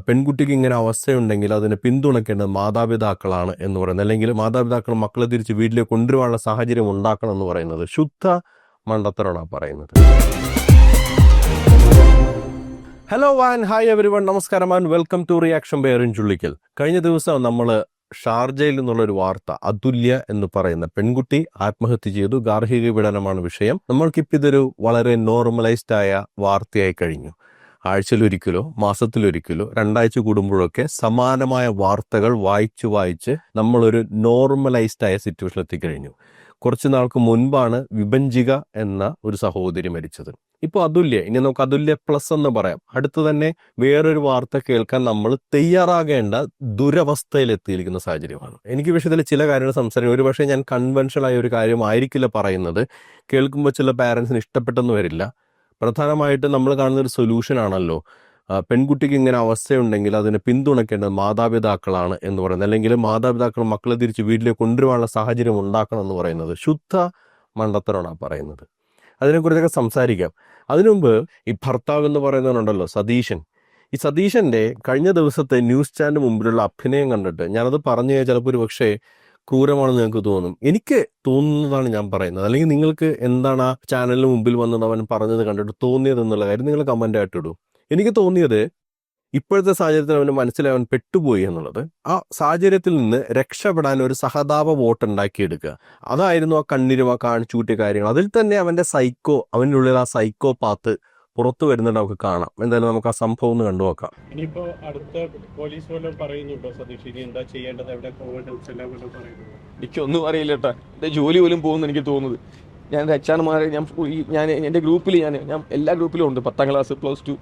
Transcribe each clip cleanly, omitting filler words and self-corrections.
പെൺകുട്ടിക്ക് ഇങ്ങനെ അവസ്ഥയുണ്ടെങ്കിൽ അതിനെ പിന്തുണയ്ക്കേണ്ടത് മാതാപിതാക്കളാണ് എന്ന് പറയുന്നത്, അല്ലെങ്കിൽ മാതാപിതാക്കൾ മക്കളെ തിരിച്ച് വീട്ടിലേക്ക് കൊണ്ടുവരാനുള്ള സാഹചര്യം ഉണ്ടാക്കണം എന്ന് പറയുന്നത് ശുദ്ധ മണ്ടത്തരമാണ് പറയുന്നത്. ഹലോ ആൻഡ് ഹായ് എവരിവൺ, നമസ്കാരം and welcome to reaction by Arun Chullikkal. കഴിഞ്ഞ ദിവസം നമ്മൾ ഷാർജയിൽ നിന്നുള്ളൊരു വാർത്ത, അതുല്യ എന്ന് പറയുന്ന പെൺകുട്ടി ആത്മഹത്യ ചെയ്തു. ഗാർഹിക പീഡനമാണ് വിഷയം. നമ്മൾക്കിപ്പോൾ ഇതൊരു വളരെ നോർമലൈസ്ഡ് ആയ വാർത്തയായി കഴിഞ്ഞു. ആഴ്ചയിലൊരിക്കലോ മാസത്തിലൊരിക്കലോ 2 ആഴ്ച കൂടുമ്പോഴൊക്കെ സമാനമായ വാർത്തകൾ വായിച്ച് നമ്മളൊരു നോർമലൈസ്ഡ് ആയ സിറ്റുവേഷൻ എത്തിക്കഴിഞ്ഞു. കുറച്ച് നാൾക്ക് മുൻപാണ് വിഭജിക എന്ന ഒരു സഹോദരി മരിച്ചത്. ഇപ്പോൾ അതുല്യ, ഇനി നമുക്ക് അതുല്യ പ്ലസ് എന്ന് പറയാം. അടുത്ത് തന്നെ വേറൊരു വാർത്ത കേൾക്കാൻ നമ്മൾ തയ്യാറാകേണ്ട ദുരവസ്ഥയിലെത്തിയിരിക്കുന്ന സാഹചര്യമാണ്. എനിക്ക് വിഷയത്തിൽ ചില കാര്യങ്ങൾ സംസാരിക്കും. ഒരു പക്ഷേ ഞാൻ കൺവെൻഷണൽ ആയ ഒരു കാര്യമായിരിക്കില്ല പറയുന്നത്. കേൾക്കുമ്പോൾ ചില പാരൻസിന് ഇഷ്ടപ്പെട്ടെന്ന് വരില്ല. പ്രധാനമായിട്ട് നമ്മൾ കാണുന്ന ഒരു സൊല്യൂഷൻ ആണല്ലോ, പെൺകുട്ടിക്ക് ഇങ്ങനെ അവസ്ഥയുണ്ടെങ്കിൽ അതിനെ പിന്തുണയ്ക്കേണ്ടത് മാതാപിതാക്കളാണ് എന്ന് പറയുന്നത്, അല്ലെങ്കിൽ മാതാപിതാക്കൾ മക്കളെ തിരിച്ച് വീട്ടിലേക്ക് കൊണ്ടുവരാനുള്ള സാഹചര്യം ഉണ്ടാക്കണം എന്ന് പറയുന്നത് ശുദ്ധ മണ്ടത്തരമാണ് പറയുന്നത്. അതിനെക്കുറിച്ചൊക്കെ സംസാരിക്കാം. അതിനുമുമ്പ് ഈ ഭർത്താവ് എന്ന് പറയുന്നവനുണ്ടല്ലോ, സതീശൻ. ഈ സതീശൻ്റെ കഴിഞ്ഞ ദിവസത്തെ ന്യൂസ് ചാനലിന് മുമ്പിലുള്ള അഭിനയം കണ്ടിട്ട് ഞാനത് പറഞ്ഞു ചിലപ്പോൾ ഒരു പക്ഷേ ക്രൂരമാണെന്ന് നിങ്ങൾക്ക് തോന്നും. എനിക്ക് തോന്നുന്നതാണ് ഞാൻ പറയുന്നത്. അല്ലെങ്കിൽ നിങ്ങൾക്ക് എന്താണ് ആ ചാനലിന് മുമ്പിൽ വന്നത് അവൻ പറഞ്ഞത് കണ്ടിട്ട് തോന്നിയത് എന്നുള്ള കാര്യം നിങ്ങൾ കമൻ്റ് ആയിട്ട് ഇടൂ. എനിക്ക് തോന്നിയത് ഇപ്പോഴത്തെ സാഹചര്യത്തിൽ അവന് മനസ്സിലായി അവൻ പെട്ടുപോയി എന്നുള്ളത്. ആ സാഹചര്യത്തിൽ നിന്ന് രക്ഷപ്പെടാൻ ഒരു സഹതാപ വോട്ട് ഉണ്ടാക്കിയെടുക്കുക, അതായിരുന്നു ആ കണ്ണിരും ആ കാണിച്ചു കൂട്ടിയ കാര്യങ്ങൾ. അതിൽ തന്നെ അവൻ്റെ അവനുള്ളിൽ ആ സൈക്കോ പാത്ത് പുറത്തു വരുന്നുണ്ട്, നമുക്ക് കാണാം. എന്തായാലും നമുക്ക് ആ സംഭവം ഒന്ന് കണ്ടു നോക്കാം. ഇനിയിപ്പോ അടുത്ത പോലീസ് വല്ലതും പറയുന്നുണ്ടോ സതീഷ്, ഇനി എന്താ ചെയ്യേണ്ടത്, എവിടെ പോകേണ്ടത് എനിക്കൊന്നും അറിയില്ല കേട്ടാ. എൻ്റെ ജോലി പോലും പോകുന്നു എനിക്ക് തോന്നുന്നത്. ഞാൻ അച്ഛന്മാരെ ഞാൻ എൻ്റെ ഗ്രൂപ്പിൽ ഞാൻ എല്ലാ ഗ്രൂപ്പിലും ഉണ്ട്. 10ാം ക്ലാസ്, +2,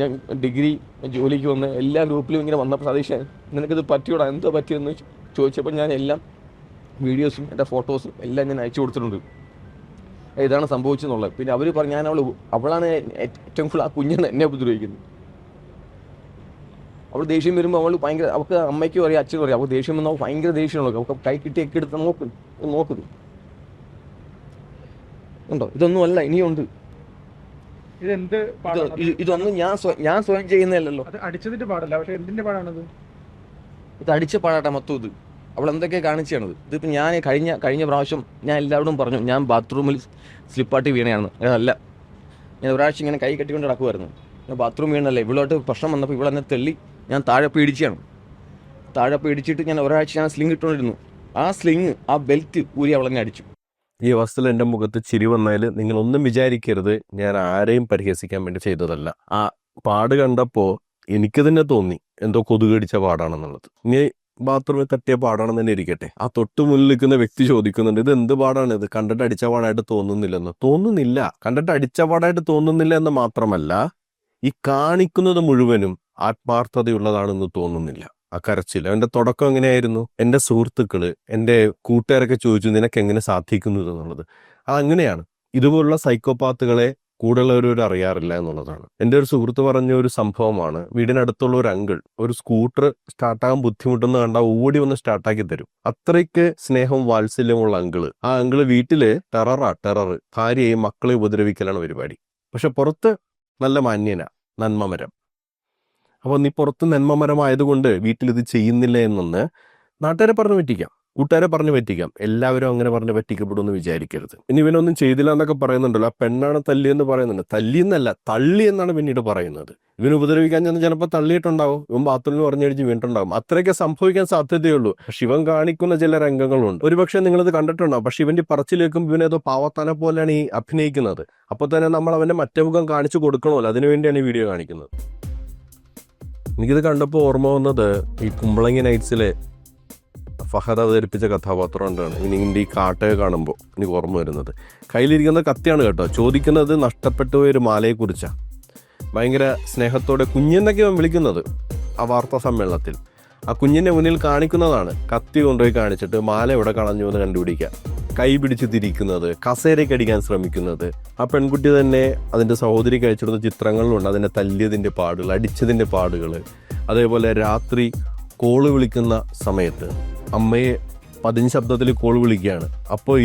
ഞാൻ ഡിഗ്രി, ജോലിക്ക് വന്ന് എല്ലാ ഗ്രൂപ്പിലും ഇങ്ങനെ വന്നപ്പോൾ സതീഷ് നിനക്കിത് പറ്റിയോടാ, എന്താ പറ്റിയെന്ന് ചോദിച്ചപ്പോൾ ഞാൻ എല്ലാം വീഡിയോസും എൻ്റെ ഫോട്ടോസും എല്ലാം ഞാൻ അയച്ചു കൊടുത്തിട്ടുണ്ട്, ഇതാണ് സംഭവിച്ചെന്നുള്ളത്. പിന്നെ അവർ പറഞ്ഞു, അവളാണ് ഏറ്റവും കൂടുതൽ ആ കുഞ്ഞാണ് എന്നെ ഉപദ്രവിക്കുന്നത്. അവൾ ദേഷ്യം വരുമ്പോൾ അവൾ ഭയങ്കര, അവൾക്ക് അമ്മയ്ക്കും അറിയാം അച്ഛനും അറിയാം, അവൾക്ക് ദേഷ്യം വന്നാൽ ഭയങ്കര ദേഷ്യമുള്ളത്. അവൾക്ക് കൈ കിട്ടിയൊക്കെ എടുത്ത് നോക്കുന്നു ഉണ്ടോ. ഇതൊന്നും അല്ല, ഇനിയുണ്ട്. ഇതൊന്നും ഞാൻ സ്വയം ചെയ്യുന്നതല്ലോ. അടിച്ചതിന്റെ പാടല്ല, പക്ഷെ എന്തിന്റെ പാടാണത്? ഇത് അടിച്ച പാടാട്ടെ മൊത്തം. ഇത് അവൾ എന്തൊക്കെ കാണിച്ചാണത്. ഇതിപ്പോൾ ഞാൻ കഴിഞ്ഞ പ്രാവശ്യം ഞാൻ എല്ലാവരോടും പറഞ്ഞു ഞാൻ ബാത്റൂമിൽ സ്ലിപ്പാട്ടി വീണയാണെന്ന്. അതല്ല, ഞാൻ ഒരാഴ്ച ഇങ്ങനെ കൈ കെട്ടിക്കൊണ്ട് നടക്കുമായിരുന്നു. ഞാൻ ബാത്റൂം വീണല്ലേ, ഇവളോട്ട് പ്രശ്നം വന്നപ്പോൾ ഇവളെന്നെ തെള്ളി ഞാൻ താഴെ പേടിച്ചാണ്. താഴെ പേടിച്ചിട്ട് ഞാൻ ഒരാഴ്ച ഞാൻ സ്ലിങ് ഇട്ടുകൊണ്ടിരുന്നു. ആ സ്ലിങ്, ആ ബെൽറ്റ് ഊരി അവളെന്നെ അടിച്ചു. ഈ അവസ്ഥയിൽ എൻ്റെ മുഖത്ത് ചിരി വന്നതിൽ നിങ്ങളൊന്നും വിചാരിക്കരുത് ഞാൻ ആരെയും പരിഹസിക്കാൻ വേണ്ടി ചെയ്തതല്ല. ആ പാട് കണ്ടപ്പോൾ എനിക്ക് തന്നെ തോന്നി എന്തോ കൊതുകടിച്ച പാടാണെന്നുള്ളത്. ഇനി ബാത്റൂമിൽ തട്ടിയ പാടാണെന്ന് തന്നെ ഇരിക്കട്ടെ, ആ തൊട്ട് മുന്നിൽ നിൽക്കുന്ന വ്യക്തി ചോദിക്കുന്നുണ്ട് ഇത് എന്ത് പാടാണ്, ഇത് കണ്ടിട്ട് അടിച്ച പാടായിട്ട് തോന്നുന്നില്ല. കണ്ടിട്ട് അടിച്ച പാടായിട്ട് തോന്നുന്നില്ല എന്ന് മാത്രമല്ല, ഈ കാണിക്കുന്നത് മുഴുവനും ആത്മാർത്ഥതയുള്ളതാണെന്ന് തോന്നുന്നില്ല. ആ കരച്ചിൽ, അവൻ്റെ തുടക്കം എങ്ങനെയായിരുന്നു, എൻ്റെ സുഹൃത്തുക്കള്, എൻ്റെ കൂട്ടുകാരൊക്കെ ചോദിച്ചു നിനക്ക് എങ്ങനെ സാധിക്കുന്നത് എന്നുള്ളത്. അതങ്ങനെയാണ്. ഇതുപോലുള്ള സൈക്കോപാത്തുകളെ കൂടുതലുള്ളവർ അറിയാറില്ല എന്നുള്ളതാണ്. എൻ്റെ ഒരു സുഹൃത്ത് പറഞ്ഞ ഒരു സംഭവമാണ്. വീടിനടുത്തുള്ള ഒരു അങ്കിൾ ഒരു സ്കൂട്ടർ സ്റ്റാർട്ടാകാൻ ബുദ്ധിമുട്ടെന്ന് കണ്ടാൽ ഓടി വന്ന് സ്റ്റാർട്ടാക്കി തരും. അത്രയ്ക്ക് സ്നേഹവും വാത്സല്യമുള്ള അങ്കിള്. ആ അങ്കിള് വീട്ടില് ടെറർ ഭാര്യയെയും മക്കളെ ഉപദ്രവിക്കലാണ് പരിപാടി. പക്ഷെ പുറത്ത് നല്ല മാന്യന, നന്മമരം. അപ്പോൾ നീ പുറത്ത് നന്മമരമായതുകൊണ്ട് വീട്ടിൽ ഇത് ചെയ്യുന്നില്ല എന്നൊന്ന് നാട്ടുകാരെ പറഞ്ഞു പറ്റിക്കാം, കൂട്ടുകാരെ പറഞ്ഞു പറ്റിക്കാം. എല്ലാവരും അങ്ങനെ പറഞ്ഞ് പറ്റിക്കപ്പെടുമെന്ന് വിചാരിക്കരുത്. ഇനി ഇവനൊന്നും ചെയ്തില്ല എന്നൊക്കെ പറയുന്നുണ്ടല്ലോ, ആ പെണ്ണാണ് തല്ലിയെന്ന് പറയുന്നുണ്ട്. തല്ലിയെന്നല്ല, തള്ളി എന്നാണ് പിന്നീട് പറയുന്നത്. ഇവന് ഉപദ്രവിക്കാൻ ചെന്ന് ചിലപ്പോൾ തള്ളിയിട്ടുണ്ടാവും, ഇവൻ ബാത്റൂമിൽ പറഞ്ഞു കഴിച്ച് വീണിട്ടുണ്ടാവും. അത്രയൊക്കെ സംഭവിക്കാൻ സാധ്യതയുള്ളൂ. പക്ഷെ ഇവൻ കാണിക്കുന്ന ചില രംഗങ്ങളുണ്ട്, ഒരുപക്ഷെ നിങ്ങളിത് കണ്ടിട്ടുണ്ടാവും. പക്ഷെ ഇവൻ്റെ പറച്ചിലേക്കും ഇവനേതോ പാവത്താനെ പോലെയാണ് ഈ അഭിനയിക്കുന്നത്. അപ്പോൾ തന്നെ നമ്മൾ അവൻ്റെ മറ്റേ മുഖം കാണിച്ചു കൊടുക്കണമല്ലോ, അതിനുവേണ്ടിയാണ് ഈ വീഡിയോ കാണിക്കുന്നത്. എനിക്കിത് കണ്ടപ്പോൾ ഓർമ്മ വന്നത് ഈ കുമ്പളങ്ങി നൈറ്റ്സിലെ ഫഹദ് അവതരിപ്പിച്ച കഥാപാത്രം കൊണ്ടാണ്. ഇനി ഈ കാട്ടയെ കാണുമ്പോൾ എനിക്ക് ഓർമ്മ വരുന്നത്. കയ്യിലിരിക്കുന്ന കത്തിയാണ് കേട്ടോ. ചോദിക്കുന്നത് നഷ്ടപ്പെട്ടു പോയൊരു മാലയെക്കുറിച്ചാണ്. ഭയങ്കര സ്നേഹത്തോടെ കുഞ്ഞെന്നൊക്കെ അവൻ വിളിക്കുന്നത് ആ വാർത്താ സമ്മേളനത്തിൽ. ആ കുഞ്ഞിൻ്റെ മുന്നിൽ കാണിക്കുന്നതാണ് കത്തി കൊണ്ടുപോയി കാണിച്ചിട്ട് മാല എവിടെ കളഞ്ഞു എന്ന് കണ്ടുപിടിക്കുക, കൈ പിടിച്ച് തിരിക്കുന്നത്, കസേരയ്ക്ക് അടിക്കാൻ ശ്രമിക്കുന്നത്. ആ പെൺകുട്ടി തന്നെ അതിൻ്റെ സഹോദരിക്ക് അയച്ചിടുന്ന ചിത്രങ്ങളിലുണ്ട് അതിനെ തല്ലിയതിൻ്റെ പാടുകൾ, അടിച്ചതിൻ്റെ പാടുകൾ. അതേപോലെ രാത്രി കോള് വിളിക്കുന്ന സമയത്ത് അമ്മയെ 15 ശബ്ദത്തിൽ കോൾ വിളിക്കുകയാണ്. അപ്പോൾ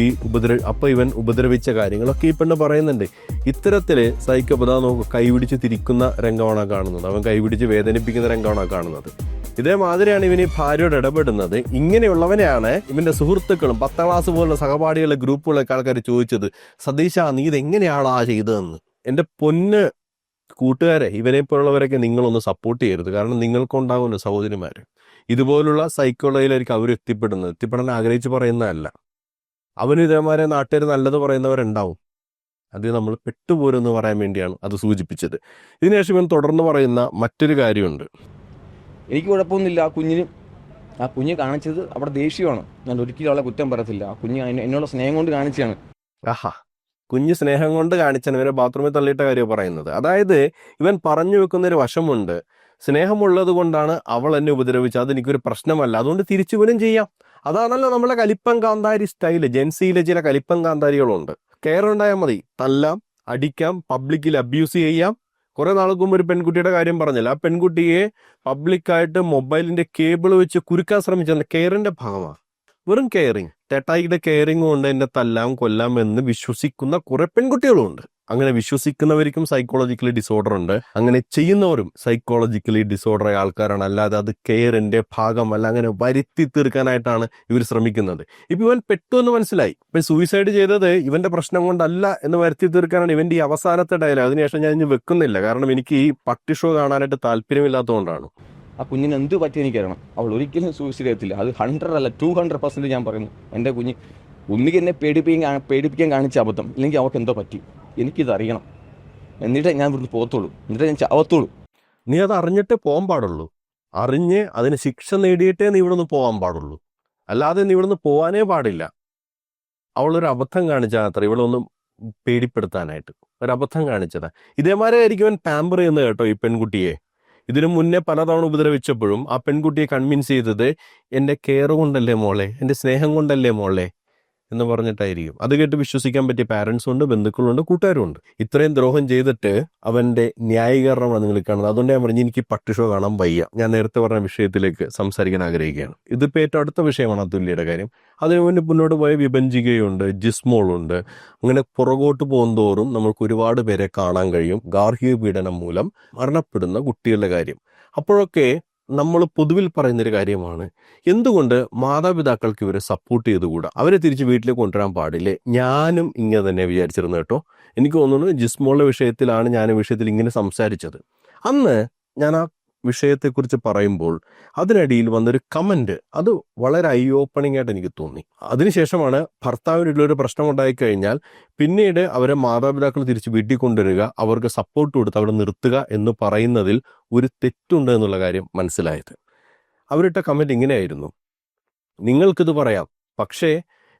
ഇവൻ ഉപദ്രവിച്ച കാര്യങ്ങളൊക്കെ ഈ പെണ്ണ് പറയുന്നുണ്ട്. ഇത്തരത്തിൽ സൈക്കോപത നോക്ക് കൈപിടിച്ച് തിരിക്കുന്ന രംഗമാണ് കാണുന്നത്. അവൻ കൈപിടിച്ച് വേദനിപ്പിക്കുന്ന രംഗമാണ് കാണുന്നത്. ഇതേമാതിരിയാണ് ഇവൻ ഈ ഭാര്യയോട് ഇടപെടുന്നത്. ഇങ്ങനെയുള്ളവനെയാണ് ഇവന്റെ സുഹൃത്തുക്കളും 10ാം ക്ലാസ് പോലുള്ള സഹപാഠികളുടെ ഗ്രൂപ്പുകളൊക്കെ ആൾക്കാർ ചോദിച്ചത്, സതീശ നീ ഇതെങ്ങനെയാണോ ചെയ്തതെന്ന്. എൻ്റെ പൊന്ന് കൂട്ടുകാരെ, ഇവനെ പോലുള്ളവരൊക്കെ നിങ്ങളൊന്ന് സപ്പോർട്ട് ചെയ്യരുത്. കാരണം നിങ്ങൾക്കുണ്ടാകുമല്ലോ സഹോദരിമാർ. ഇതുപോലുള്ള സൈക്കോളജിയിലായിരിക്കും അവർ എത്തിപ്പെടാൻ ആഗ്രഹിച്ച് പറയുന്നതല്ല. അവന് ഇതേമാരെ നാട്ടുകാർ നല്ലത് പറയുന്നവരുണ്ടാവും. അത് നമ്മൾ പെട്ടുപോരെന്ന് പറയാൻ വേണ്ടിയാണ് അത് സൂചിപ്പിച്ചത്. ഇതിനുശേഷം ഇവൻ തുടർന്ന് പറയുന്ന മറ്റൊരു കാര്യമുണ്ട്. എനിക്ക് കുഴപ്പമൊന്നുമില്ല. ആ കുഞ്ഞ് കാണിച്ചത് അവിടെ ദേഷ്യമാണ്. ഞാൻ ഒരിക്കലും അവളെ കുറ്റം പറയത്തില്ല. ആ കുഞ്ഞ് എന്നോട് സ്നേഹം കൊണ്ട് കാണിച്ചാണ്. ആഹാ, കുഞ്ഞ് സ്നേഹം കൊണ്ട് കാണിച്ചാണ് ഇവരെ ബാത്റൂമിൽ തള്ളിയിട്ട കാര്യം പറയുന്നത്. അതായത് ഇവൻ പറഞ്ഞു വെക്കുന്നൊരു വശമുണ്ട്. സ്നേഹമുള്ളത് കൊണ്ടാണ് അവൾ എന്നെ ഉപദ്രവിച്ചത്, അതെനിക്കൊരു പ്രശ്നമല്ല, അതുകൊണ്ട് തിരിച്ചുപോലും ചെയ്യാം. അതാണല്ലോ നമ്മളെ കലിപ്പൻ കാന്താരി സ്റ്റൈല്. ജെൻസിയിലെ ചില കലിപ്പൻ കാന്താരികളുണ്ട്. കെയർ ഉണ്ടായാൽ മതി. തല്ലാം, അടിക്കാം, പബ്ലിക്കിൽ അബ്യൂസ് ചെയ്യാം. കുറെ നാൾക്ക് മുമ്പ് ഒരു പെൺകുട്ടിയുടെ കാര്യം പറഞ്ഞില്ല. ആ പെൺകുട്ടിയെ പബ്ലിക്കായിട്ട് മൊബൈലിന്റെ കേബിൾ വെച്ച് കുരുക്കാൻ ശ്രമിച്ചത് കെയറിന്റെ ഭാഗമാണ്. വെറും കെയറിങ്, ചേട്ടായിയുടെ കെയറിങ് കൊണ്ട് എന്നെ തല്ലാം കൊല്ലാം എന്ന് വിശ്വസിക്കുന്ന കുറെ പെൺകുട്ടികളും ഉണ്ട്. അങ്ങനെ വിശ്വസിക്കുന്നവർക്കും സൈക്കോളജിക്കലി ഡിസോർഡർ ഉണ്ട്. അങ്ങനെ ചെയ്യുന്നവരും സൈക്കോളജിക്കലി ഡിസോർഡർ ആയ ആൾക്കാരാണ്. അല്ലാതെ അത് കെയറിന്റെ ഭാഗമല്ല. അങ്ങനെ വരുത്തി തീർക്കാനായിട്ടാണ് ഇവർ ശ്രമിക്കുന്നത്. ഇപ്പൊ ഇവൻ പെട്ടു എന്ന് മനസ്സിലായി. ഇപ്പൊ സൂയിസൈഡ് ചെയ്തത് ഇവന്റെ പ്രശ്നം കൊണ്ടല്ല എന്ന് വരുത്തി തീർക്കാനാണ് ഇവന്റെ ഈ അവസാനത്തെ ഡയലോഗ്. അതിനുശേഷം ഞാൻ ഇനി വെക്കുന്നില്ല, കാരണം എനിക്ക് ഈ പട്ടി ഷോ കാണാനായിട്ട് താല്പര്യമില്ലാത്തതുകൊണ്ടാണ്. ആ കുഞ്ഞിന് എന്ത് പറ്റി എനിക്കറിയണം. അവൾ ഒരിക്കലും സൂയിസൈഡ് ചെയ്യത്തില്ല. അത് 100 അല്ല 200% ഞാൻ പറയുന്നു. എൻ്റെ കുഞ്ഞ് ഒന്നുകിൽ എന്നെ പേടിപ്പിക്കാൻ കാണിച്ച അബദ്ധം, ഇല്ലെങ്കിൽ അവൾക്ക് എന്തോ പറ്റി. എനിക്കിതറിയണം. എന്നിട്ടേ ഞാൻ ഇവിടുന്ന് പോകത്തുള്ളൂ. എന്നിട്ടേ ഞാൻ ചാവത്തുള്ളൂ. നീ അത് അറിഞ്ഞിട്ടേ പോകാൻ പാടുള്ളൂ. അറിഞ്ഞ് അതിന് ശിക്ഷ നേടിയിട്ടേ നീ ഇവിടുന്ന് പോകാൻ പാടുള്ളൂ. അല്ലാതെ നീ ഇവിടുന്ന് പോകാനേ പാടില്ല. അവളൊരു അബദ്ധം കാണിച്ചാൽ അത്ര ഇവളൊന്നും പേടിപ്പെടുത്താനായിട്ട് ഒരു അബദ്ധം കാണിച്ചതാ. ഇതേമാതിരി ആയിരിക്കും അവൻ പാമ്പർ ചെയ്യുന്നത് കേട്ടോ ഈ പെൺകുട്ടിയെ. ഇതിനു മുന്നേ പലതവണ ഉപദ്രവിച്ചപ്പോഴും ആ പെൺകുട്ടിയെ കൺവിൻസ് ചെയ്തത് എൻ്റെ കെയർ കൊണ്ടല്ലേ മോളെ, എൻ്റെ സ്നേഹം കൊണ്ടല്ലേ മോളെ എന്ന് പറഞ്ഞിട്ടായിരിക്കും. അത് കേട്ട് വിശ്വസിക്കാൻ പറ്റിയ പാരൻസും ഉണ്ട്, ബന്ധുക്കളുണ്ട്, കൂട്ടുകാരും ഉണ്ട്. ഇത്രയും ദ്രോഹം ചെയ്തിട്ട് അവൻ്റെ ന്യായീകരണമാണ് നിങ്ങൾ കാണുന്നത്. അതുകൊണ്ട് ഞാൻ പറഞ്ഞു എനിക്ക് പട്ടി ഷോ കാണാൻ വയ്യ. ഞാൻ നേരത്തെ പറഞ്ഞ വിഷയത്തിലേക്ക് സംസാരിക്കാൻ ആഗ്രഹിക്കുകയാണ്. ഇതിപ്പോൾ ഏറ്റവും അടുത്ത വിഷയമാണ് അതുല്യയുടെ കാര്യം. അതിനു മുന്നേ മുന്നോട്ട് പോയ വിഭജികയുണ്ട്, ജിസ്മോളുണ്ട്. അങ്ങനെ പുറകോട്ട് പോകുന്തോറും നമുക്ക് ഒരുപാട് പേരെ കാണാൻ കഴിയും ഗാർഹിക പീഡനം മൂലം മരണപ്പെടുന്ന കുട്ടികളുടെ കാര്യം. അപ്പോഴൊക്കെ നമ്മൾ പൊതുവിൽ പറയുന്നൊരു കാര്യമാണ്, എന്തുകൊണ്ട് മാതാപിതാക്കൾക്ക് ഇവരെ സപ്പോർട്ട് ചെയ്തുകൂടാ, അവരെ തിരിച്ച് വീട്ടിലേക്ക് കൊണ്ടുവരാൻ പാടില്ലേ? ഞാനും ഇങ്ങനെ തന്നെ വിചാരിച്ചിരുന്നു കേട്ടോ. എനിക്ക് തോന്നുന്നു ജിസ്മോളുടെ വിഷയത്തിലാണ് ഞാൻ വിഷയത്തിൽ ഇങ്ങനെ സംസാരിച്ചത്. അന്ന് ഞാൻ ആ വിഷയത്തെക്കുറിച്ച് പറയുമ്പോൾ അതിനിടയിൽ വന്നൊരു കമൻറ്റ്, അത് വളരെ ഐ ഓപ്പണിംഗ് ആയിട്ട് എനിക്ക് തോന്നി. അതിനുശേഷമാണ് ഭർത്താവിനുള്ളൊരു പ്രശ്നം ഉണ്ടായിക്കഴിഞ്ഞാൽ പിന്നീട് അവരെ മാതാപിതാക്കൾ തിരിച്ച് വീട്ടിൽ കൊണ്ടുവരിക, അവർക്ക് സപ്പോർട്ട് കൊടുത്ത് അവിടെ നിർത്തുക എന്ന് പറയുന്നതിൽ ഒരു തെറ്റുണ്ട് എന്നുള്ള കാര്യം മനസ്സിലായത്. അവരിട്ട കമൻറ്റ് ഇങ്ങനെയായിരുന്നു: നിങ്ങൾക്കിത് പറയാം, പക്ഷേ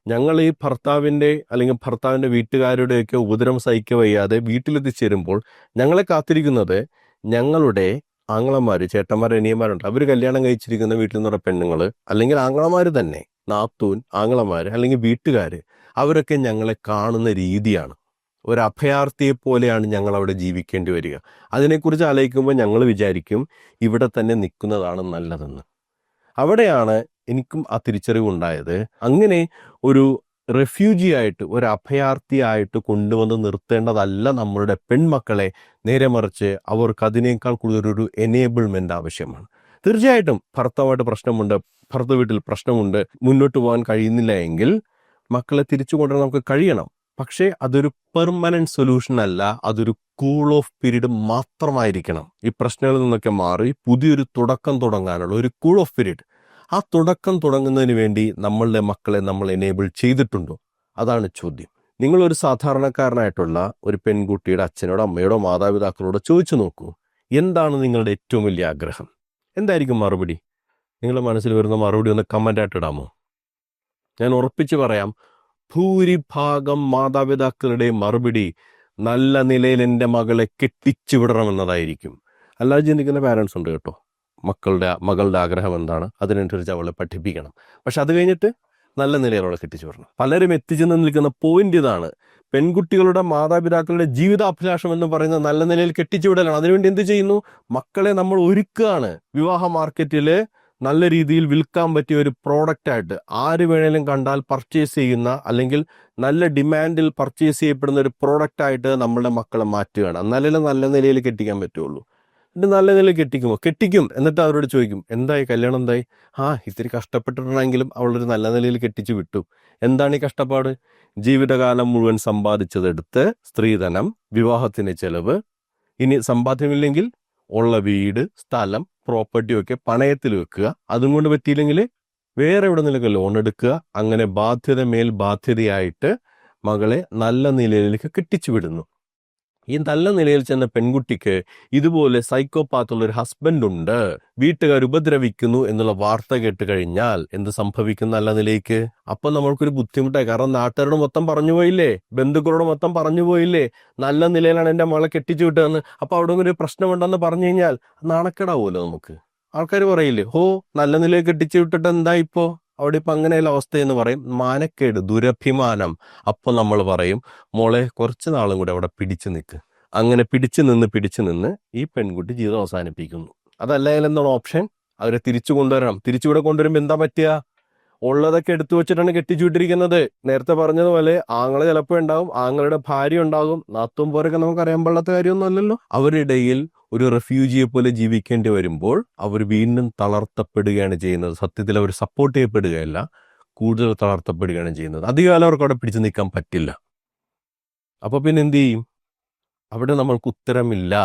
ഞങ്ങൾ ഈ ഭർത്താവിൻ്റെ വീട്ടുകാരുടെയൊക്കെ ഉപദ്രവം സഹിക്കുക വയ്യാതെ വീട്ടിലെത്തിച്ചേരുമ്പോൾ ഞങ്ങളെ കാത്തിരിക്കുന്നത് ഞങ്ങളുടെ ആങ്ങളമാർ, ചേട്ടന്മാർ, അനിയന്മാരുണ്ട്. അവർ കല്യാണം കഴിച്ചിരിക്കുന്ന വീട്ടിൽ നിന്നുള്ള പെണ്ണുങ്ങൾ, അല്ലെങ്കിൽ ആങ്ങളമാർ തന്നെ, നാത്തൂൻ, ആങ്ങളമാർ, അല്ലെങ്കിൽ വീട്ടുകാർ, അവരൊക്കെ ഞങ്ങളെ കാണുന്ന രീതിയാണ്. ഒരു അഭയാർത്ഥിയെ പോലെയാണ് ഞങ്ങൾ അവിടെ ജീവിക്കേണ്ടി വരിക. അതിനെക്കുറിച്ച് ആലോചിക്കുമ്പോൾ ഞങ്ങൾ വിചാരിക്കും ഇവിടെ തന്നെ നിൽക്കുന്നതാണ് നല്ലതെന്ന്. അവിടെയാണ് എനിക്കും ആ തിരിച്ചറിവുണ്ടായത്. അങ്ങനെ ഒരു റെഫ്യൂജി ആയിട്ട്, ഒരു അഭയാർത്ഥിയായിട്ട് കൊണ്ടുവന്ന് നിർത്തേണ്ടതല്ല നമ്മളുടെ പെൺമക്കളെ. നേരെ മറിച്ച് അവർക്ക് അതിനേക്കാൾ കൂടുതലൊരു എനേബിൾമെൻ്റ് ആവശ്യമാണ്. തീർച്ചയായിട്ടും ഭർത്താവായിട്ട് പ്രശ്നമുണ്ട്, ഭർത്തൃ വീട്ടിൽ പ്രശ്നമുണ്ട്, മുന്നോട്ട് പോകാൻ കഴിയുന്നില്ല എങ്കിൽ മക്കളെ തിരിച്ചു കൊണ്ടുവരാൻ നമുക്ക് കഴിയണം. പക്ഷേ അതൊരു പെർമനന്റ് സൊല്യൂഷൻ അല്ല, അതൊരു കൂൾ ഓഫ് പീരീഡ് മാത്രമായിരിക്കണം. ഈ പ്രശ്നങ്ങളിൽ നിന്നൊക്കെ മാറി പുതിയൊരു തുടക്കം തുടങ്ങാനുള്ള ഒരു കൂൾ ഓഫ് പീരീഡ്. ആ തുടക്കം തുടങ്ങുന്നതിന് വേണ്ടി നമ്മളുടെ മക്കളെ നമ്മൾ എനേബിൾ ചെയ്തിട്ടുണ്ടോ? അതാണ് ചോദ്യം. നിങ്ങളൊരു സാധാരണക്കാരനായിട്ടുള്ള ഒരു പെൺകുട്ടിയുടെ അച്ഛനോടോ അമ്മയോടോ മാതാപിതാക്കളോടോ ചോദിച്ചു നോക്കൂ, എന്താണ് നിങ്ങളുടെ ഏറ്റവും വലിയ ആഗ്രഹം? എന്തായിരിക്കും മറുപടി? നിങ്ങളുടെ മനസ്സിൽ വരുന്ന മറുപടി ഒന്ന് കമൻ്റായിട്ട് ഇടാമോ? ഞാൻ ഉറപ്പിച്ച് പറയാം, ഭൂരിഭാഗം മാതാപിതാക്കളുടെ മറുപടി നല്ല നിലയിൽ എൻ്റെ മകളെ കെട്ടിച്ചു വിടണമെന്നതായിരിക്കും. അല്ലാതെ ചിന്തിക്കുന്ന പാരൻസ് ഉണ്ട് കേട്ടോ. മകളുടെ ആഗ്രഹം എന്താണ്, അതിനനുസരിച്ച് അവളെ പഠിപ്പിക്കണം. പക്ഷെ അത് കഴിഞ്ഞിട്ട് നല്ല നിലയിൽ അവളെ കെട്ടിച്ചു വിടണം. പലരും എത്തിച്ചെന്ന് നിൽക്കുന്ന പോയിന്റ് ഇതാണ്. പെൺകുട്ടികളുടെ മാതാപിതാക്കളുടെ ജീവിതാഭിലാഷം എന്ന് പറയുന്നത് നല്ല നിലയിൽ കെട്ടിച്ചു വിടലാണ്. അതിനുവേണ്ടി എന്ത് ചെയ്യുന്നു? മക്കളെ നമ്മൾ ഒരുക്കുകയാണ്. വിവാഹ മാർക്കറ്റിൽ നല്ല രീതിയിൽ വിൽക്കാൻ പറ്റിയ ഒരു പ്രോഡക്റ്റായിട്ട് ആര് വേണേലും കണ്ടാൽ പർച്ചേസ് ചെയ്യുന്ന, അല്ലെങ്കിൽ നല്ല ഡിമാൻഡിൽ പർച്ചേസ് ചെയ്യപ്പെടുന്ന ഒരു പ്രോഡക്റ്റായിട്ട് നമ്മളുടെ മക്കളെ മാറ്റുകയാണ്. എന്നാലേ നല്ല നിലയിൽ കെട്ടിക്കാൻ പറ്റുള്ളൂ. എന്നിട്ട് നല്ല നിലയിൽ കെട്ടിക്കും. എന്നിട്ട് അവരോട് ചോദിക്കും, എന്തായി കല്യാണം, എന്തായി? ഇത്തിരി കഷ്ടപ്പെട്ടിട്ടുണ്ടെങ്കിലും അവളൊരു നല്ല നിലയിൽ കെട്ടിച്ചു വിട്ടു. എന്താണ് ഈ കഷ്ടപ്പാട്? ജീവിതകാലം മുഴുവൻ സമ്പാദിച്ചതെടുത്ത് സ്ത്രീധനം, വിവാഹത്തിന് ചെലവ്, ഇനി സമ്പാദ്യമില്ലെങ്കിൽ ഉള്ള വീട്, സ്ഥലം, പ്രോപ്പർട്ടി ഒക്കെ പണയത്തിൽ വെക്കുക. അതും കൊണ്ട് പറ്റിയില്ലെങ്കിൽ വേറെ എവിടെ നിന്നൊക്കെ ലോൺ എടുക്കുക. അങ്ങനെ ബാധ്യത മേൽ ബാധ്യതയായിട്ട് മകളെ നല്ല നിലയിലേക്ക് കെട്ടിച്ചു വിടുന്നു. ഈ നല്ല നിലയിൽ ചെന്ന പെൺകുട്ടിക്ക് ഇതുപോലെ സൈക്കോപാത്തുള്ള ഒരു ഹസ്ബൻഡ് ഉണ്ട്, വീട്ടുകാർ ഉപദ്രവിക്കുന്നു എന്നുള്ള വാർത്ത കേട്ട് കഴിഞ്ഞാൽ എന്ത് സംഭവിക്കും നല്ല നിലയ്ക്ക്? അപ്പൊ നമ്മൾക്കൊരു ബുദ്ധിമുട്ടായി. കാരണം നാട്ടുകാരോട് മൊത്തം പറഞ്ഞു പോയില്ലേ, ബന്ധുക്കളോട് മൊത്തം പറഞ്ഞു പോയില്ലേ, നല്ല നിലയിലാണ് എൻ്റെ മകളെ കെട്ടിച്ചു വിട്ടതെന്ന്. അപ്പൊ അവിടെ ഒരു പ്രശ്നമുണ്ടെന്ന് പറഞ്ഞു കഴിഞ്ഞാൽ നാണക്കേടാവുമല്ലോ നമുക്ക്. ആൾക്കാർ പറയില്ലേ, നല്ല നിലയിൽ കെട്ടിച്ചു വിട്ടിട്ട് എന്താ ഇപ്പോ അവിടെ ഇപ്പൊ അങ്ങനെയുള്ള അവസ്ഥയെന്ന് പറയും. മാനക്കേട്, ദുരഭിമാനം. അപ്പോൾ നമ്മൾ പറയും, മോളെ കുറച്ച് നാളും കൂടെ അവിടെ പിടിച്ചു നിൽക്ക്. അങ്ങനെ പിടിച്ചു നിന്ന് ഈ പെൺകുട്ടി ജീവിതം അവസാനിപ്പിക്കുന്നു. അതല്ലെങ്കിൽ എന്താണ് ഓപ്ഷൻ? അവരെ തിരിച്ചു കൊണ്ടുവരണം. തിരിച്ചുകൂടെ കൊണ്ടുവരുമ്പോൾ എന്താ പറ്റുക? ഉള്ളതൊക്കെ എടുത്തു വെച്ചിട്ടാണ് കെട്ടിച്ചു വിട്ടിരിക്കുന്നത്. നേരത്തെ പറഞ്ഞതുപോലെ ആങ്ങളെ ചിലപ്പോൾ ഉണ്ടാവും, ആങ്ങളുടെ ഭാര്യ ഉണ്ടാകും, നാത്തും പോരൊക്കെ നമുക്ക് അറിയാൻ പാടാത്ത കാര്യമൊന്നും അല്ലല്ലോ. അവരിടയിൽ ഒരു റെഫ്യൂജിയെ പോലെ ജീവിക്കേണ്ടി വരുമ്പോൾ അവർ വീണ്ടും തളർത്തപ്പെടുകയാണ് ചെയ്യുന്നത്. സത്യത്തിൽ അവർ സപ്പോർട്ട് ചെയ്യപ്പെടുകയല്ല, കൂടുതൽ തളർത്തപ്പെടുകയാണ് ചെയ്യുന്നത്. അധികകാലം അവർക്ക് അവിടെ പിടിച്ചു നിൽക്കാൻ പറ്റില്ല. അപ്പൊ പിന്നെ എന്ത് ചെയ്യും? അവിടെ നമ്മൾക്ക് ഉത്തരമില്ല.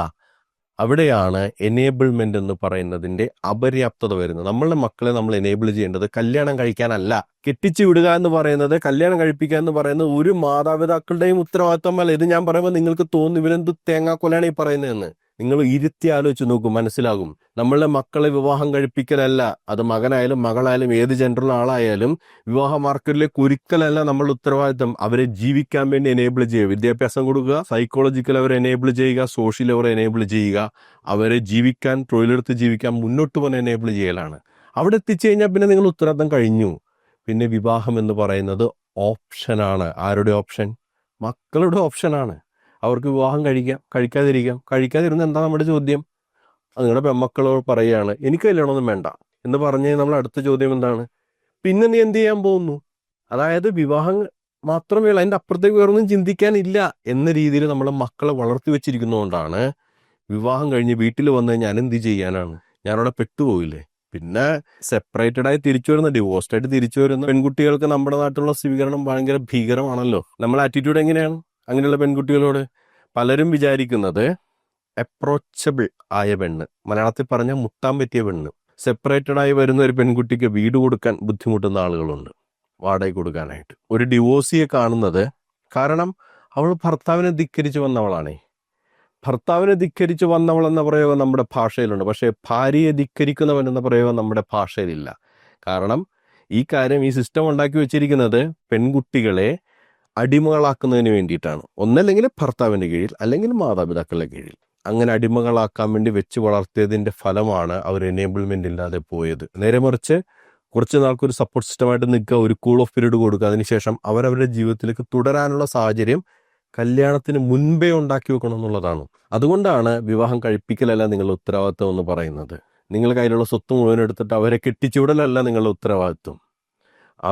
അവിടെയാണ് എനേബിൾമെന്റ് എന്ന് പറയുന്നതിന്റെ അപര്യാപ്തത വരുന്നത്. നമ്മളുടെ മക്കളെ നമ്മൾ എനേബിൾ ചെയ്യേണ്ടത് കല്യാണം കഴിക്കാനല്ല. കെട്ടിച്ചു വിടുക എന്ന് പറയുന്നത്, കല്യാണം കഴിപ്പിക്കുക എന്ന് പറയുന്നത് ഒരു മാതാപിതാക്കളുടെയും ഉത്തരവാദിത്തമല്ല. ഇത് ഞാൻ പറയുമ്പോൾ നിങ്ങൾക്ക് തോന്നും ഇവരെന്ത് തേങ്ങാക്കൊലാണ് ഈ പറയുന്നതെന്ന്. നിങ്ങൾ ഇരുത്തി ആലോചിച്ച് നോക്കും, മനസ്സിലാകും. നമ്മളുടെ മക്കളെ വിവാഹം കഴിപ്പിക്കലല്ല, അത് മകനായാലും മകളായാലും ഏത് ജെൻഡറിലുള്ള ആളായാലും വിവാഹ മാർക്കറ്റിലേക്ക് ഒരിക്കലല്ല നമ്മളുടെ ഉത്തരവാദിത്തം. അവരെ ജീവിക്കാൻ വേണ്ടി എനേബിൾ ചെയ്യുക, വിദ്യാഭ്യാസം കൊടുക്കുക, സൈക്കോളജിക്കൽ അവരെ എനേബിൾ ചെയ്യുക, സോഷ്യൽ അവരെ എനേബിൾ ചെയ്യുക, അവരെ ജീവിക്കാൻ, തൊഴിലെടുത്ത് ജീവിക്കാൻ മുന്നോട്ട് പോകാൻ എനേബിൾ ചെയ്യലാണ്. അവിടെ എത്തിച്ചു കഴിഞ്ഞാൽ പിന്നെ നിങ്ങൾ ഉത്തരവാദിത്തം കഴിഞ്ഞു. പിന്നെ വിവാഹം എന്ന് പറയുന്നത് ഓപ്ഷനാണ്. ആരുടെ ഓപ്ഷൻ? മക്കളുടെ ഓപ്ഷനാണ്. അവർക്ക് വിവാഹം കഴിക്കാം, കഴിക്കാതിരുന്ന എന്താ നമ്മുടെ ചോദ്യം? നിങ്ങളുടെ പെമ്മക്കളോട് പറയുകയാണ് എനിക്ക് കല്യാണമൊന്നും വേണ്ട എന്ന് പറഞ്ഞ് നമ്മൾ അടുത്ത ചോദ്യം എന്താണ്? പിന്നെ നീ എന്ത് ചെയ്യാൻ പോകുന്നു? അതായത് വിവാഹം മാത്രമേ ഉള്ളൂ, അതിൻ്റെ അപ്പുറത്തേക്ക് വേറൊന്നും ചിന്തിക്കാനില്ല എന്ന രീതിയിൽ നമ്മൾ മക്കളെ വളർത്തി വെച്ചിരിക്കുന്നതുകൊണ്ടാണ് വിവാഹം കഴിഞ്ഞ് വീട്ടിൽ വന്നു കഴിഞ്ഞാൽ എന്ത് ചെയ്യാനാണ്? ഞാനവിടെ പെട്ടുപോയില്ലേ. പിന്നെ സെപ്പറേറ്റഡ് ആയി തിരിച്ചു വരുന്ന, ഡിവോഴ്സ്ഡ് ആയിട്ട് തിരിച്ചു വരുന്ന പെൺകുട്ടികൾക്ക് നമ്മുടെ നാട്ടിലുള്ള സ്വീകരണം ഭയങ്കര ഭീകരമാണല്ലോ. നമ്മളെ ആറ്റിറ്റ്യൂഡ് എങ്ങനെയാണ് അങ്ങനെയുള്ള പെൺകുട്ടികളോട്? പലരും വിചാരിക്കുന്നത് അപ്രോച്ചബിൾ ആയ പെണ്ണ്, മലയാളത്തിൽ പറഞ്ഞാൽ മുട്ടാൻ പറ്റിയ പെണ്ണ്. സെപ്പറേറ്റഡ് ആയി വരുന്ന ഒരു പെൺകുട്ടിക്ക് വീട് കൊടുക്കാൻ ബുദ്ധിമുട്ടുന്ന ആളുകളുണ്ട്, വാടക കൊടുക്കാനായിട്ട്. ഒരു ഡിവോഴ്സിയെ കാണുന്നത് കാരണം അവൾ ഭർത്താവിനെ ധിക്കരിച്ച് വന്നവളാണേ. ഭർത്താവിനെ ധിക്കരിച്ച് വന്നവൾ എന്ന പ്രയോഗം നമ്മുടെ ഭാഷയിലുണ്ട്, പക്ഷേ ഭാര്യയെ ധിക്കരിക്കുന്നവൻ എന്ന പ്രയോഗം നമ്മുടെ ഭാഷയിലില്ല. കാരണം ഈ കാര്യം, ഈ സിസ്റ്റം ഉണ്ടാക്കി വെച്ചിരിക്കുന്നത് പെൺകുട്ടികളെ അടിമകളാക്കുന്നതിന് വേണ്ടിയിട്ടാണ്. ഒന്നല്ലെങ്കിൽ ഭർത്താവിൻ്റെ കീഴിൽ, അല്ലെങ്കിൽ മാതാപിതാക്കളുടെ കീഴിൽ. അങ്ങനെ അടിമകളാക്കാൻ വേണ്ടി വെച്ച് വളർത്തിയതിൻ്റെ ഫലമാണ് അവർ എനേബിൾമെൻ്റ് ഇല്ലാതെ പോയത്. നേരെ മറിച്ച് കുറച്ച് നാൾക്കൊരു സപ്പോർട്ട് സിസ്റ്റമായിട്ട് നിൽക്കുക, ഒരു കൂൾ ഓഫ് പീരീഡ് കൊടുക്കുക, അതിനുശേഷം അവരവരുടെ ജീവിതത്തിലേക്ക് തുടരാനുള്ള സാഹചര്യം കല്യാണത്തിന് മുൻപേ ഉണ്ടാക്കി വെക്കണം എന്നുള്ളതാണ്. അതുകൊണ്ടാണ് വിവാഹം കഴിപ്പിക്കലല്ല നിങ്ങളുടെ ഉത്തരവാദിത്വം എന്ന് പറയുന്നത്. നിങ്ങൾ കയ്യിലുള്ള സ്വത്ത് മുഴുവൻ എടുത്തിട്ട് അവരെ കെട്ടിച്ചുവിടലല്ല നിങ്ങളുടെ ഉത്തരവാദിത്വം.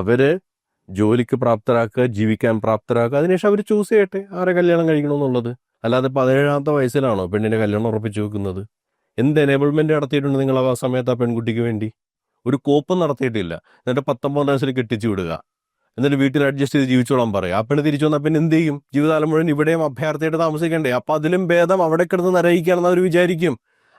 അവര് ജോലിക്ക് പ്രാപ്തരാക്കുക, ജീവിക്കാൻ പ്രാപ്തരാക്കുക, അതിനുശേഷം അവർ ചൂസ് ചെയ്യട്ടെ ആരെ കല്യാണം കഴിക്കണമെന്നുള്ളത്. അല്ലാതെ 17-ാമത്തെ വയസ്സിലാണോ പെണ്ണിന്റെ കല്യാണം ഉറപ്പിച്ചു വെക്കുന്നത്? എന്ത് എനേബിൾമെന്റ് നടത്തിയിട്ടുണ്ട് നിങ്ങൾ ആ സമയത്ത് ആ പെൺകുട്ടിക്ക് വേണ്ടി? ഒരു കോപ്പം നടത്തിയിട്ടില്ല. എന്നിട്ട് 19 വയസ്സിൽ കെട്ടിച്ചു വിടുക, എന്നിട്ട് വീട്ടിൽ അഡ്ജസ്റ്റ് ചെയ്ത് ജീവിച്ചോളാൻ പറയുക. ആ പെണ്ണ് തിരിച്ചു വന്നാൽ പിന്നെ എന്ത് ചെയ്യും? ജീവിതകാലം മുഴുവൻ ഇവിടെയും അഭയാർത്ഥിയായിട്ട് താമസിക്കണ്ടേ? അപ്പൊ അതിലും ഭേദം അവിടെ കിടന്ന് നരയിക്കുകയാണെന്ന് അവർ വിചാരിക്കും.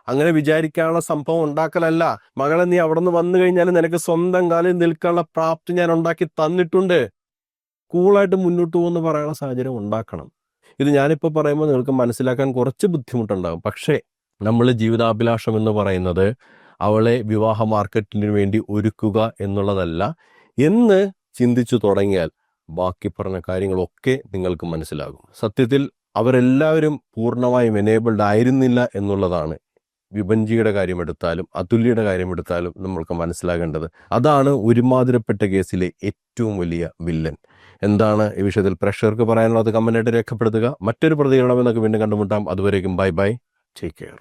അങ്ങനെ വിചാരിക്കാനുള്ള സംഭവം ഉണ്ടാക്കലല്ല. മകളെ, നീ അവിടെ നിന്ന് വന്നു കഴിഞ്ഞാൽ നിനക്ക് സ്വന്തം കാലിൽ നിൽക്കാനുള്ള പ്രാപ്തി ഞാൻ ഉണ്ടാക്കി തന്നിട്ടുണ്ട്, കൂളായിട്ട് മുന്നോട്ട് പോകുമെന്ന് പറയാനുള്ള സാഹചര്യം ഉണ്ടാക്കണം. ഇത് ഞാനിപ്പോൾ പറയുമ്പോൾ നിങ്ങൾക്ക് മനസ്സിലാക്കാൻ കുറച്ച് ബുദ്ധിമുട്ടുണ്ടാകും. പക്ഷേ നമ്മൾ ജീവിതാഭിലാഷം എന്ന് പറയുന്നത് അവളെ വിവാഹ മാർക്കറ്റിന് വേണ്ടി ഒരുക്കുക എന്നുള്ളതല്ല എന്ന് ചിന്തിച്ചു തുടങ്ങിയാൽ ബാക്കി പറഞ്ഞ കാര്യങ്ങളൊക്കെ നിങ്ങൾക്ക് മനസ്സിലാകും. സത്യത്തിൽ അവരെല്ലാവരും പൂർണ്ണമായും എനേബിൾഡ് ആയിരുന്നില്ല എന്നുള്ളതാണ് വിഭജിയുടെ കാര്യമെടുത്താലും അതുല്യയുടെ കാര്യമെടുത്താലും നമ്മൾക്ക് മനസ്സിലാകേണ്ടത്. അതാണ് ഒരുമാതിരപ്പെട്ട കേസിലെ ഏറ്റവും വലിയ വില്ലൻ. എന്താണ് ഈ വിഷയത്തിൽ പ്രേക്ഷകർക്ക് പറയാനുള്ളത്? കമന്റായിട്ട് രേഖപ്പെടുത്തുക. മറ്റൊരു പ്രതികരണം എന്നൊക്കെ വീണ്ടും കണ്ടുമുട്ടാം. അതുവരേക്കും ബൈ ബൈ, ടേക്ക് കെയർ.